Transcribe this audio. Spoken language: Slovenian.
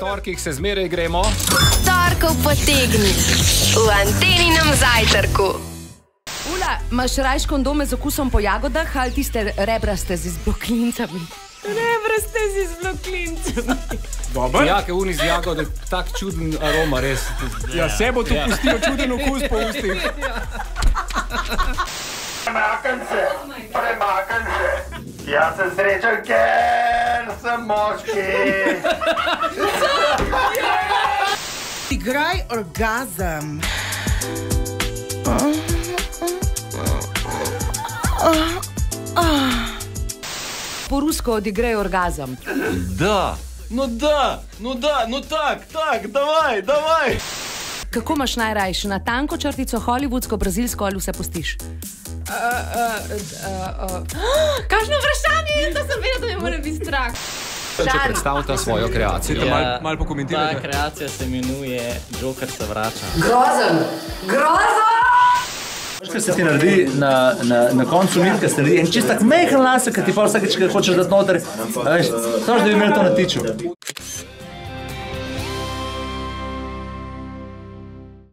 torkih se zmeraj gremo. Torkov potegni v Anteninem zajtrku. Ula, imaš rajš kondome z okusom po jagodah ali tiste rebraste z izbloklincami? Rebraste z izbloklincami. Dobar? Ja, ker uni z jagode, tak čuden aroma, res. Ja, se bo tu pustilo čuden okus po ustih. Premakam se. Jaz sem srečen, ker sem moški. Igraj orgazem. Po rusko odigraj orgazem. Da, tak, davaj. Kako imaš najrajš? Na tanko črtico, hollywoodsko, brazilsko ali vse pustiš? Kakšno vprašanje je, da sem vedela, da me mora biti strah. Če predstavite svojo kreacijo. Malo pokomentirajte. Ta kreacija se imenuje Joker se vrača. Grozen! Kaj se ti naredi na koncu nitka, se naredi en čist tak mehen lasek, ki ti pa vsakeč, kaj hočeš dati noter, veš, samo da bi imeli to na tiču.